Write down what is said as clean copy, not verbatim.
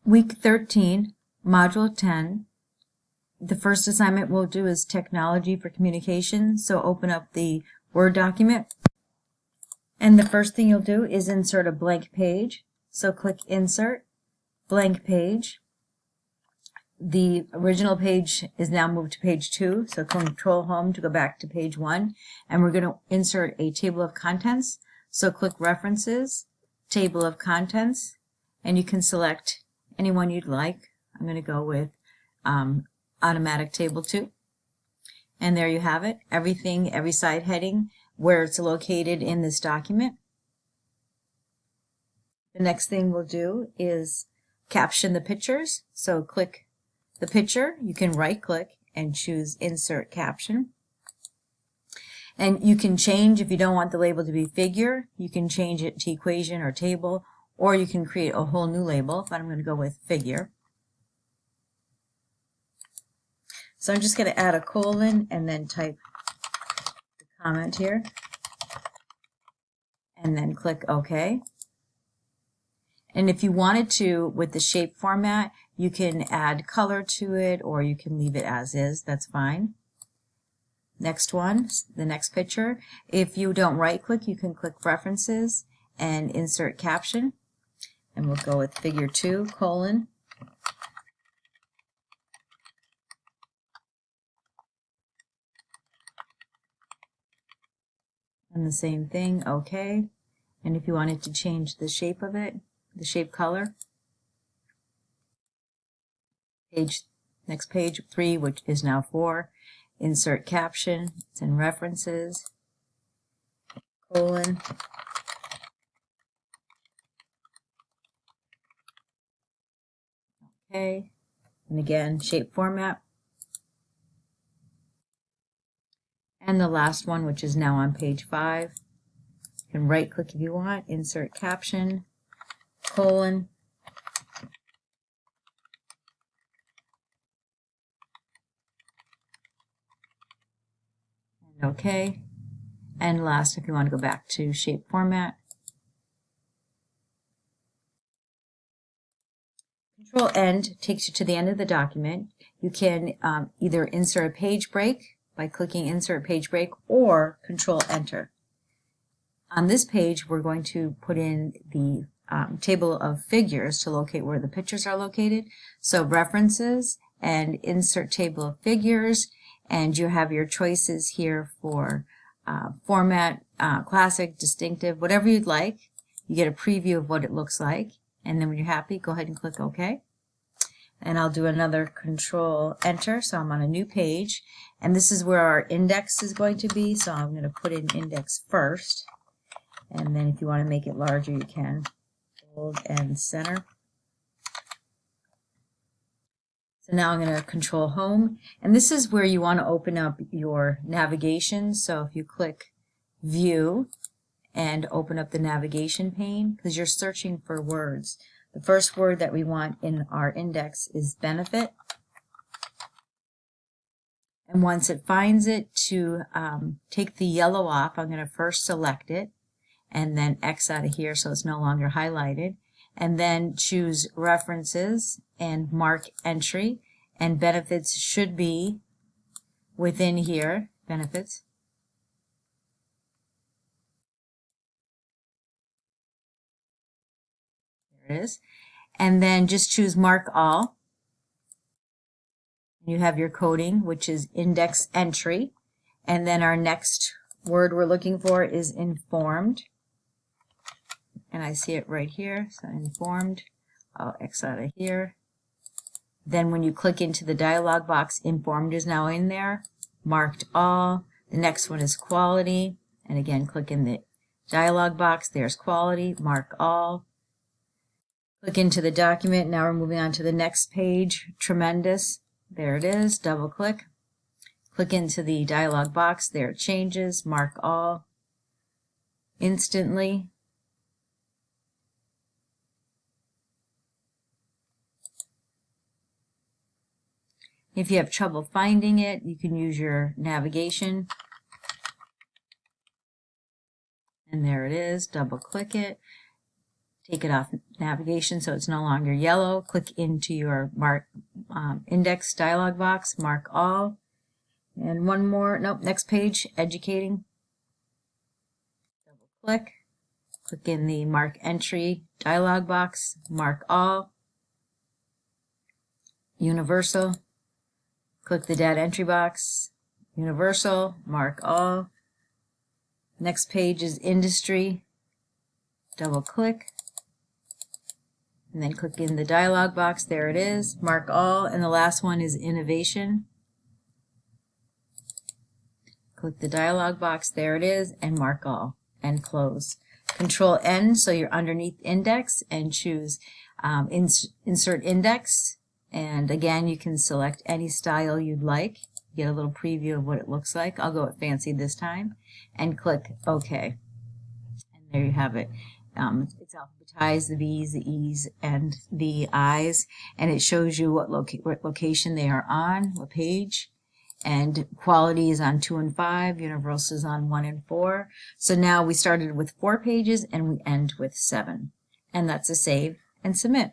Week 13, Module 10. The first assignment we'll do is Technology for Communication. So open up the Word document. And the first thing you'll do is insert a blank page. So click Insert, Blank Page. The original page is now moved to page 2. So Control Home to go back to page 1. And we're going to insert a table of contents. So click References, Table of Contents, and you can select any one you'd like. I'm going to go with Automatic Table 2. And there you have it. Everything, every side heading, where it's located in this document. The next thing we'll do is caption the pictures. So click the picture. You can right click and choose Insert Caption. And you can change, if you don't want the label to be figure, you can change it to equation or table, or you can create a whole new label, but I'm going to go with figure. So I'm just going to add a colon and then type the comment here. And then click OK. And if you wanted to, with the shape format, you can add color to it, or you can leave it as is. That's fine. Next one, the next picture. If you don't right click, you can click References and Insert Caption. And we'll go with figure 2, colon. And the same thing, OK. And if you wanted to change the shape of it, the shape color, next page 3, which is now 4, Insert Caption, it's in References, colon, OK, and again, shape format. And the last one, which is now on page 5, you can right click if you want, Insert Caption, colon, and OK. And last, if you want to go back to shape format, Control End takes you to the end of the document. You can either insert a page break by clicking Insert Page Break, or Control Enter. On this page, we're going to put in the table of figures to locate where the pictures are located. So References and Insert Table of Figures, and you have your choices here for format, classic, distinctive, whatever you'd like. You get a preview of what it looks like, and then when you're happy, go ahead and click OK. And I'll do another Control Enter, so I'm on a new page, and this is where our index is going to be, so I'm going to put in index first, and then if you want to make it larger, you can. Bold and center. So now I'm going to Control Home, and this is where you want to open up your navigation. So if you click View and open up the navigation pane, because you're searching for words. The first word that we want in our index is benefit. And once it finds it, to take the yellow off, I'm going to first select it and then X out of here so it's no longer highlighted. And then choose References and mark Entry. And benefits should be within here, benefits. There it is. And then just choose Mark All. You have your coding, which is index entry. And then our next word we're looking for is informed. And I see it right here, so informed. I'll X out of here. Then when you click into the dialog box, informed is now in there. Marked all. The next one is quality. And again, click in the dialog box. There's quality. Mark all. Click into the document. Now we're moving on to the next page. Tremendous. There it is. Double click. Click into the dialog box. There it changes. Mark all. Instantly. If you have trouble finding it, you can use your navigation. And there it is. Double click it. Take it off navigation so it's no longer yellow. Click into your mark index dialog box, mark all. And one more, nope, next page, educating. Double click. Click in the mark entry dialog box, mark all. Universal. Click the data entry box, universal, mark all. Next page is industry. Double click. And then click in the dialog box, there it is, mark all, and the last one is innovation. Click the dialog box, there it is, and mark all, and close. Control N so you're underneath index and choose insert index, and again you can select any style you'd like. Get a little preview of what it looks like. I'll go with fancy this time, and click OK. And there you have it. It's alphabetized, the V's, the E's, and the I's, and it shows you what location they are on, what page, and quality is on 2 and 5, universal is on 1 and 4. So now we started with 4 pages and we end with 7. And that's a save and submit.